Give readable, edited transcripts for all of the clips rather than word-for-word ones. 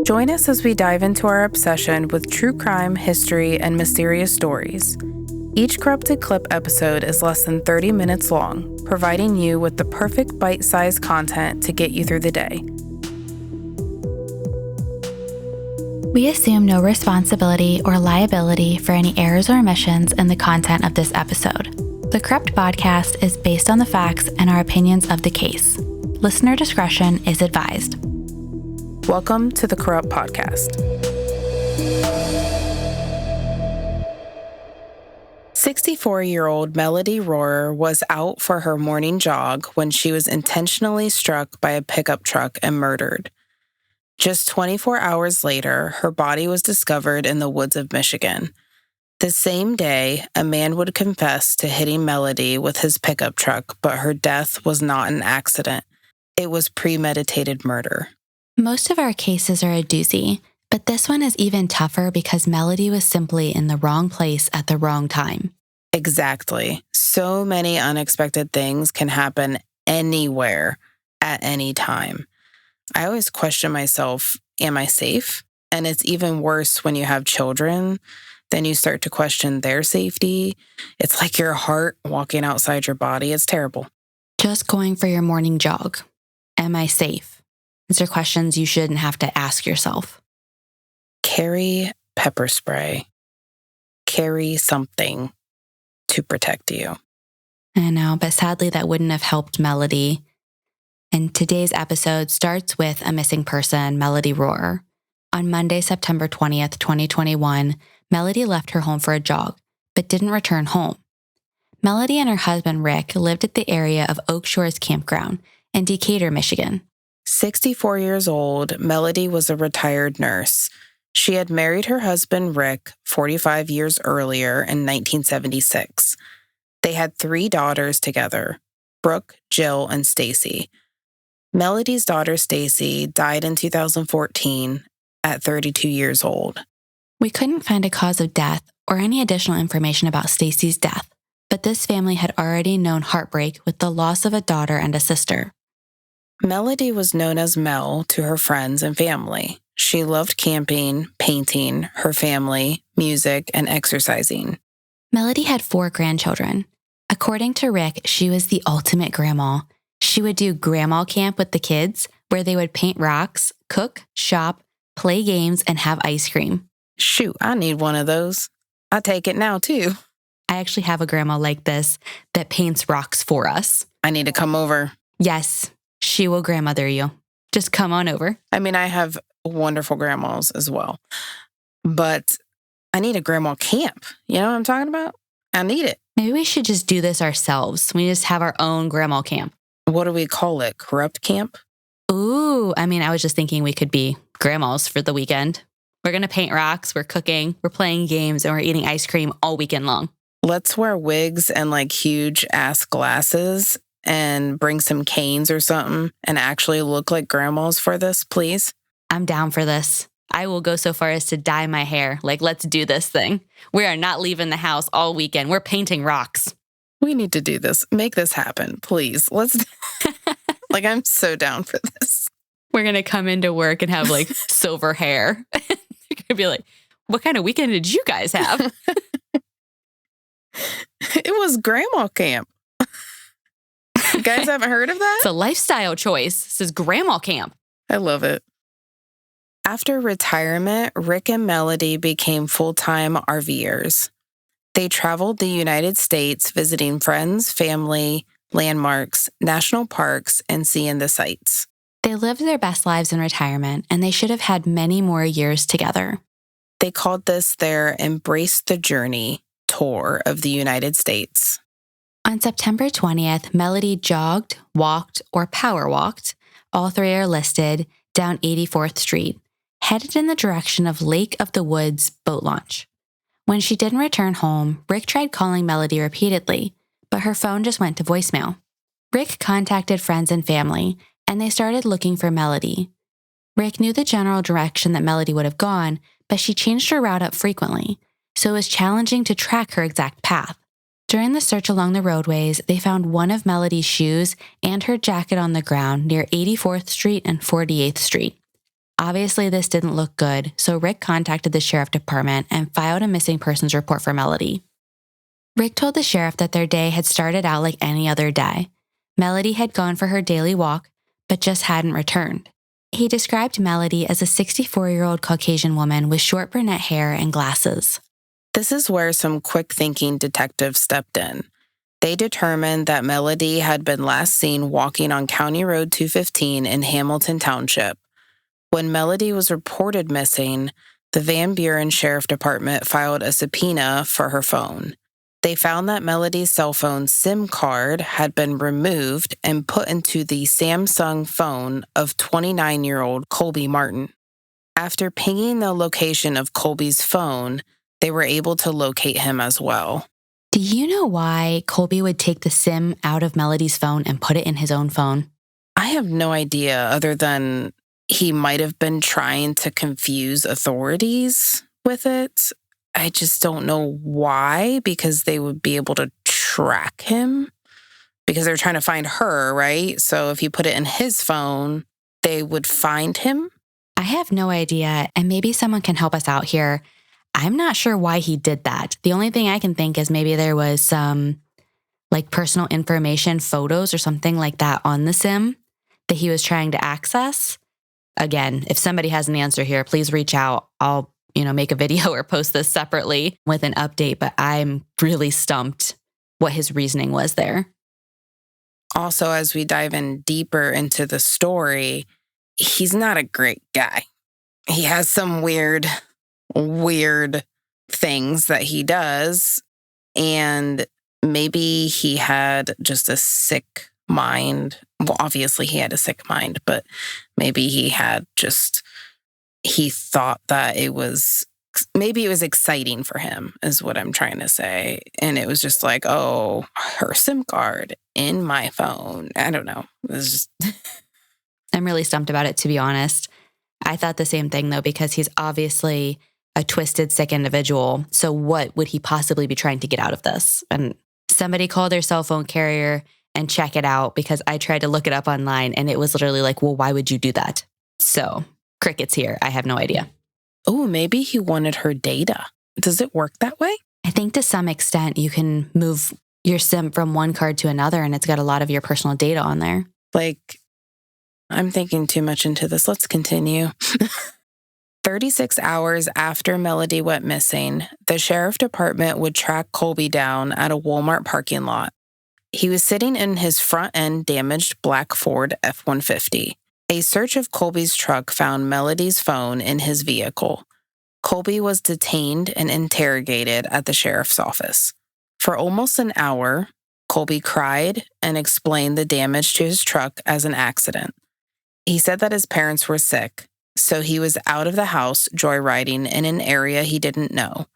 Join us as we dive into our obsession with true crime, history, and mysterious stories. Each Corrupted Clip episode is less than 30 minutes long, providing you with the perfect bite-sized content to get you through the day. We assume no responsibility or liability for any errors or omissions in the content of this episode. The Corrupt Podcast is based on the facts and our opinions of the case. Listener discretion is advised. Welcome to the Corrupt Podcast. 64-year-old Melody Rohrer was out for her morning jog when she was intentionally struck by a pickup truck and murdered. Just 24 hours later, her body was discovered in the woods of Michigan. The same day, a man would confess to hitting Melody with his pickup truck, but her death was not an accident. It was premeditated murder. Most of our cases are a doozy, but this one is even tougher because Melody was simply in the wrong place at the wrong time. Exactly. So many unexpected things can happen anywhere at any time. I always question myself, am I safe? And it's even worse when you have children. Then you start to question their safety. It's like your heart walking outside your body. It's terrible. Just going for your morning jog. Am I safe? These are questions you shouldn't have to ask yourself. Carry pepper spray. Carry something to protect you. I know, but sadly that wouldn't have helped Melody. And today's episode starts with a missing person, Melody Rohrer. On Monday, September 20th, 2021, Melody left her home for a jog, but didn't return home. Melody and her husband, Rick, lived at the area of Oak Shores Campground in Decatur, Michigan. 64 years old, Melody was a retired nurse. She had married her husband, Rick, 45 years earlier in 1976. They had 3 daughters together, Brooke, Jill, and Stacy. Melody's daughter, Stacy, died in 2014 at 32 years old. We couldn't find a cause of death or any additional information about Stacy's death, but this family had already known heartbreak with the loss of a daughter and a sister. Melody was known as Mel to her friends and family. She loved camping, painting, her family, music, and exercising. Melody had 4 grandchildren. According to Rick, she was the ultimate grandma. She would do grandma camp with the kids, where they would paint rocks, cook, shop, play games, and have ice cream. Shoot, I need one of those. I take it now, too. I actually have a grandma like this that paints rocks for us. I need to come over. Yes, she will grandmother you. Just come on over. I mean, I have wonderful grandmas as well, but I need a grandma camp. You know what I'm talking about? I need it. Maybe we should just do this ourselves. We just have our own grandma camp. What do we call it? Corrupt camp? Ooh, I was just thinking we could be grandmas for the weekend. We're going to paint rocks, we're cooking, we're playing games, and we're eating ice cream all weekend long. Let's wear wigs and huge ass glasses and bring some canes or something and actually look like grandmas for this, please. I'm down for this. I will go so far as to dye my hair. Let's do this thing. We are not leaving the house all weekend. We're painting rocks. We need to do this. Make this happen, please. Let's. I'm so down for this. We're going to come into work and have silver hair. You're going to be like, what kind of weekend did you guys have? It was grandma camp. You guys haven't heard of that? It's a lifestyle choice. This is grandma camp. I love it. After retirement, Rick and Melody became full-time RVers. They traveled the United States visiting friends, family, landmarks, national parks, and seeing the sights. They lived their best lives in retirement, and they should have had many more years together. They called this their Embrace the Journey tour of the United States. On September 20th, Melody jogged, walked, or power walked, all 3 are listed, down 84th Street, headed in the direction of Lake of the Woods boat launch. When she didn't return home, Rick tried calling Melody repeatedly, but her phone just went to voicemail. Rick contacted friends and family, and they started looking for Melody. Rick knew the general direction that Melody would have gone, but she changed her route up frequently, so it was challenging to track her exact path. During the search along the roadways, they found one of Melody's shoes and her jacket on the ground near 84th Street and 48th Street. Obviously, this didn't look good, so Rick contacted the sheriff department and filed a missing persons report for Melody. Rick told the sheriff that their day had started out like any other day. Melody had gone for her daily walk, but just hadn't returned. He described Melody as a 64-year-old Caucasian woman with short brunette hair and glasses. This is where some quick-thinking detectives stepped in. They determined that Melody had been last seen walking on County Road 215 in Hamilton Township. When Melody was reported missing, the Van Buren Sheriff Department filed a subpoena for her phone. They found that Melody's cell phone SIM card had been removed and put into the Samsung phone of 29-year-old Colby Martin. After pinging the location of Colby's phone, they were able to locate him as well. Do you know why Colby would take the SIM out of Melody's phone and put it in his own phone? I have no idea other than he might have been trying to confuse authorities with it. I just don't know why, because they would be able to track him because they're trying to find her, right? So if you put it in his phone, they would find him. I have no idea, and maybe someone can help us out here. I'm not sure why he did that. The only thing I can think is maybe there was some personal information, photos or something like that on the SIM that he was trying to access. Again, if somebody has an answer here, please reach out. I'll, make a video or post this separately with an update, but I'm really stumped what his reasoning was there. Also, as we dive in deeper into the story, he's not a great guy. He has some weird things that he does, and maybe he had just a sick mind. Well, obviously he had a sick mind, but maybe he thought that maybe it was exciting for him, is what I'm trying to say. And it was just like, oh, her SIM card in my phone. I don't know. It was just... I'm really stumped about it, to be honest. I thought the same thing, though, because he's obviously a twisted, sick individual. So what would he possibly be trying to get out of this? And somebody call their cell phone carrier and check it out, because I tried to look it up online and it was literally like, well, why would you do that? So crickets here. I have no idea. Oh, maybe he wanted her data. Does it work that way? I think to some extent you can move your SIM from one card to another and it's got a lot of your personal data on there. I'm thinking too much into this. Let's continue. 36 hours after Melody went missing, the sheriff department would track Colby down at a Walmart parking lot. He was sitting in his front-end damaged black Ford F-150. A search of Colby's truck found Melody's phone in his vehicle. Colby was detained and interrogated at the sheriff's office. For almost an hour, Colby cried and explained the damage to his truck as an accident. He said that his parents were sick, so he was out of the house joyriding in an area he didn't know.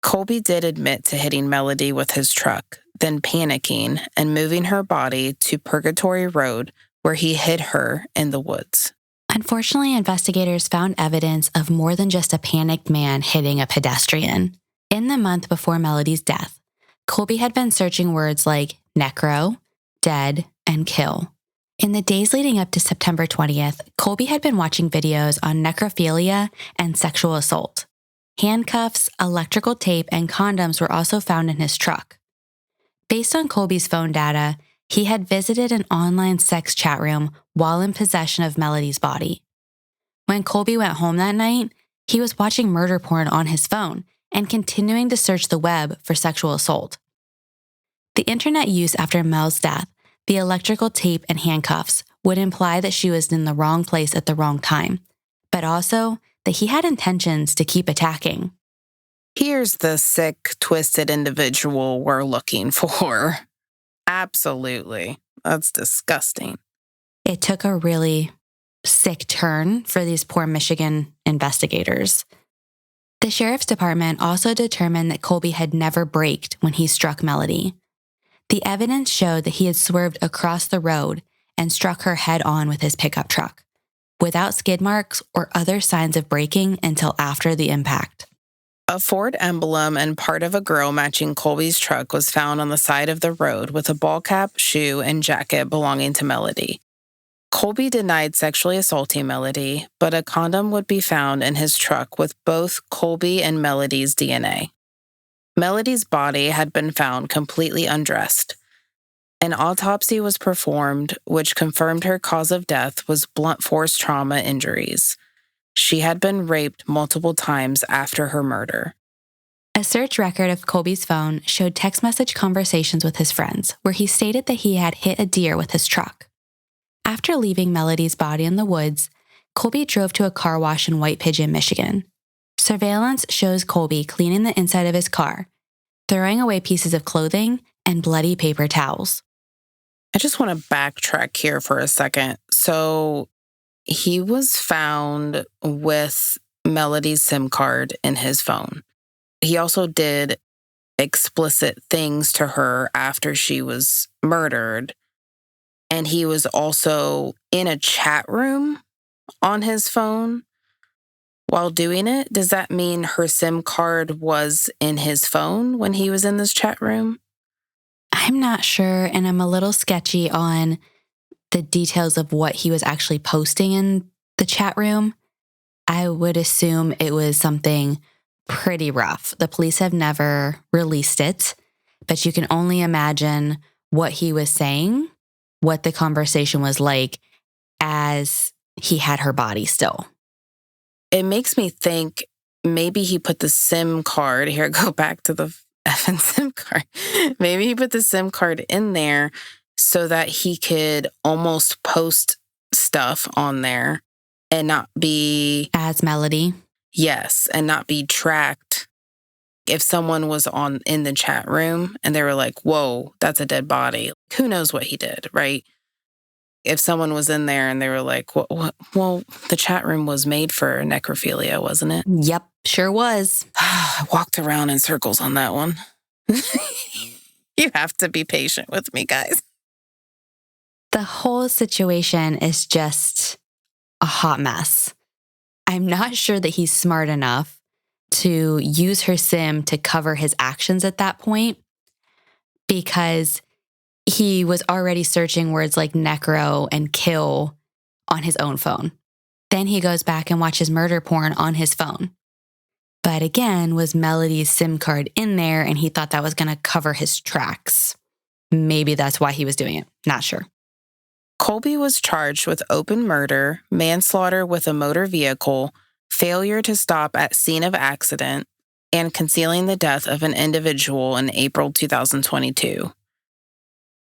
Colby did admit to hitting Melody with his truck, then panicking and moving her body to Purgatory Road, where he hid her in the woods. Unfortunately, investigators found evidence of more than just a panicked man hitting a pedestrian. In the month before Melody's death, Colby had been searching words like necro, dead, and kill. In the days leading up to September 20th, Colby had been watching videos on necrophilia and sexual assault. Handcuffs, electrical tape, and condoms were also found in his truck. Based on Colby's phone data, he had visited an online sex chat room while in possession of Melody's body. When Colby went home that night, he was watching murder porn on his phone and continuing to search the web for sexual assault. The internet use after Mel's death, the electrical tape and handcuffs, would imply that she was in the wrong place at the wrong time, but also that he had intentions to keep attacking. Here's the sick, twisted individual we're looking for. Absolutely. That's disgusting. It took a really sick turn for these poor Michigan investigators. The sheriff's department also determined that Colby had never braked when he struck Melody. The evidence showed that he had swerved across the road and struck her head on with his pickup truck, without skid marks or other signs of braking until after the impact. A Ford emblem and part of a grill matching Colby's truck was found on the side of the road with a ball cap, shoe, and jacket belonging to Melody. Colby denied sexually assaulting Melody, but a condom would be found in his truck with both Colby and Melody's DNA. Melody's body had been found completely undressed. An autopsy was performed, which confirmed her cause of death was blunt force trauma injuries. She had been raped multiple times after her murder. A search record of Colby's phone showed text message conversations with his friends where he stated that he had hit a deer with his truck. After leaving Melody's body in the woods, Colby drove to a car wash in White Pigeon, Michigan. Surveillance shows Colby cleaning the inside of his car, throwing away pieces of clothing and bloody paper towels. I just want to backtrack here for a second. So he was found with Melody's SIM card in his phone. He also did explicit things to her after she was murdered. And he was also in a chat room on his phone while doing it. Does that mean her SIM card was in his phone when he was in this chat room? I'm not sure, and I'm a little sketchy on the details of what he was actually posting in the chat room. I would assume it was something pretty rough. The police have never released it, but you can only imagine what he was saying, what the conversation was like as he had her body still. It makes me think maybe he put the SIM card, here, go back to the effing SIM card. Maybe he put the SIM card in there so that he could almost post stuff on there and not be... As Melody. Yes, and not be tracked. If someone was in the chat room and they were like, whoa, that's a dead body. Who knows what he did, right? If someone was in there and they were like, well, the chat room was made for necrophilia, wasn't it? Yep, sure was. I walked around in circles on that one. You have to be patient with me, guys. The whole situation is just a hot mess. I'm not sure that he's smart enough to use her SIM to cover his actions at that point, because he was already searching words like necro and kill on his own phone. Then he goes back and watches murder porn on his phone. But again, was Melody's SIM card in there and he thought that was going to cover his tracks. Maybe that's why he was doing it. Not sure. Colby was charged with open murder, manslaughter with a motor vehicle, failure to stop at scene of accident, and concealing the death of an individual in April 2022.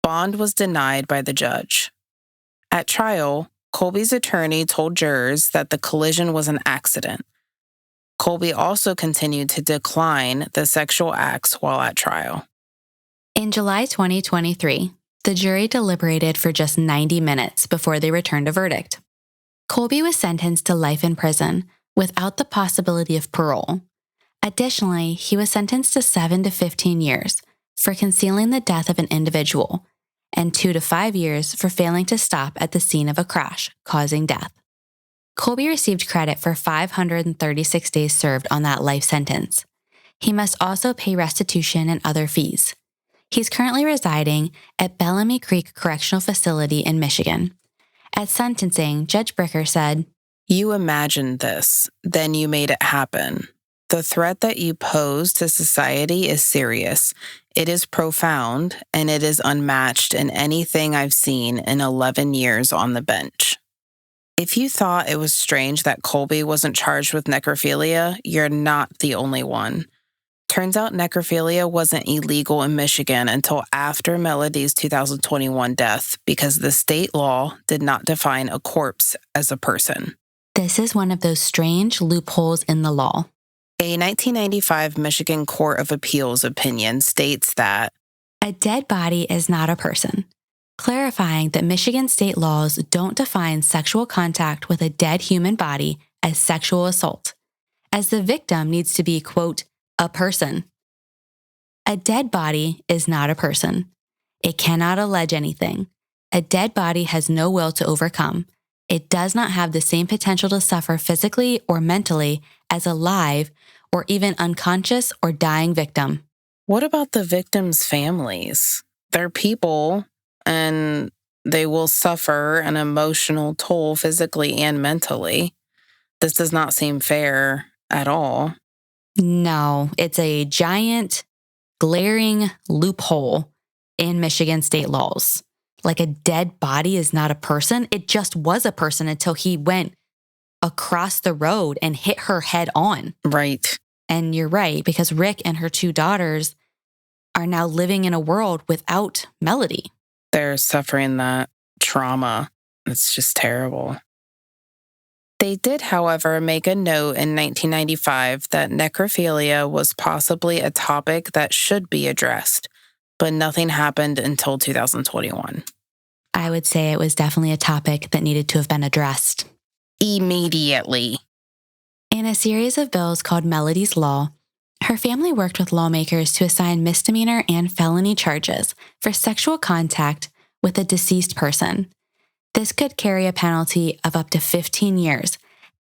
Bond was denied by the judge. At trial, Colby's attorney told jurors that the collision was an accident. Colby also continued to decline the sexual acts while at trial. In July 2023, the jury deliberated for just 90 minutes before they returned a verdict. Colby was sentenced to life in prison without the possibility of parole. Additionally, he was sentenced to 7 to 15 years for concealing the death of an individual and 2 to 5 years for failing to stop at the scene of a crash, causing death. Colby received credit for 536 days served on that life sentence. He must also pay restitution and other fees. He's currently residing at Bellamy Creek Correctional Facility in Michigan. At sentencing, Judge Bricker said, "You imagined this, then you made it happen. The threat that you pose to society is serious. It is profound, and it is unmatched in anything I've seen in 11 years on the bench." If you thought it was strange that Colby wasn't charged with necrophilia, you're not the only one. Turns out necrophilia wasn't illegal in Michigan until after Melody's 2021 death because the state law did not define a corpse as a person. This is one of those strange loopholes in the law. A 1995 Michigan Court of Appeals opinion states that a dead body is not a person, clarifying that Michigan state laws don't define sexual contact with a dead human body as sexual assault, as the victim needs to be, quote, a person. A dead body is not a person. It cannot allege anything. A dead body has no will to overcome. It does not have the same potential to suffer physically or mentally as a live or even unconscious or dying victim. What about the victims' families? They're people, and they will suffer an emotional toll physically and mentally. This does not seem fair at all. No, it's a giant, glaring loophole in Michigan state laws. Like a dead body is not a person. It just was a person until he went across the road and hit her head on. Right. And you're right, because Rick and her 2 daughters are now living in a world without Melody. They're suffering that trauma. It's just terrible. They did, however, make a note in 1995 that necrophilia was possibly a topic that should be addressed, but nothing happened until 2021. I would say it was definitely a topic that needed to have been addressed immediately. In a series of bills called Melody's Law, her family worked with lawmakers to assign misdemeanor and felony charges for sexual contact with a deceased person. This could carry a penalty of up to 15 years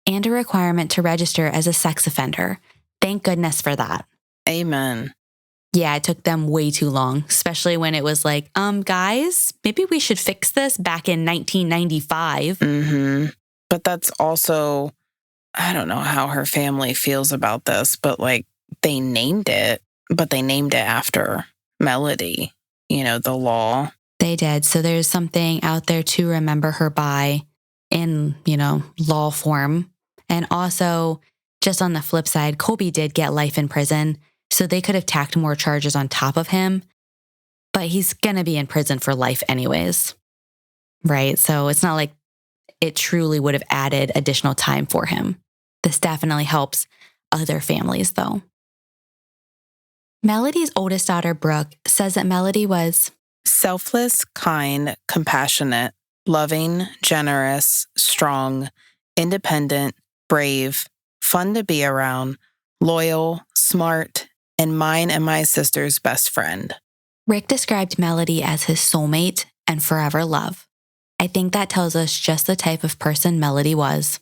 and a requirement to register as a sex offender. Thank goodness for that. Amen. Yeah, it took them way too long, especially when it was like, guys, maybe we should fix this back in 1995. Mm-hmm. But that's also, I don't know how her family feels about this, but like they named it after Melody, the law. They did. So there's something out there to remember her by in, law form. And also, just on the flip side, Colby did get life in prison. So they could have tacked more charges on top of him. But he's going to be in prison for life anyways. Right? So it's not like it truly would have added additional time for him. This definitely helps other families, though. Melody's oldest daughter, Brooke, says that Melody was selfless, kind, compassionate, loving, generous, strong, independent, brave, fun to be around, loyal, smart, and mine and my sister's best friend. Rick described Melody as his soulmate and forever love. I think that tells us just the type of person Melody was.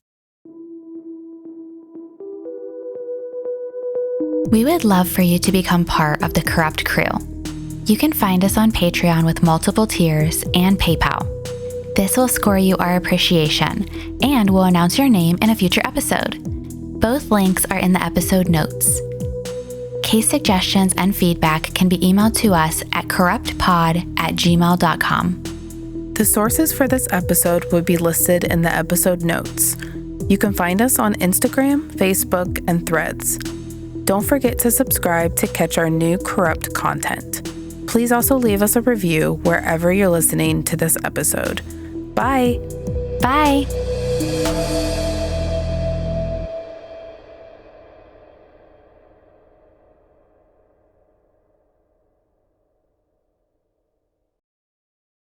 We would love for you to become part of the Corrupt crew. You can find us on Patreon with multiple tiers and PayPal. This will score you our appreciation and will announce your name in a future episode. Both links are in the episode notes. Case suggestions and feedback can be emailed to us at corruptpod@gmail.com. The sources for this episode would be listed in the episode notes. You can find us on Instagram, Facebook, and Threads. Don't forget to subscribe to catch our new Corrupt content. Please also leave us a review wherever you're listening to this episode. Bye. Bye.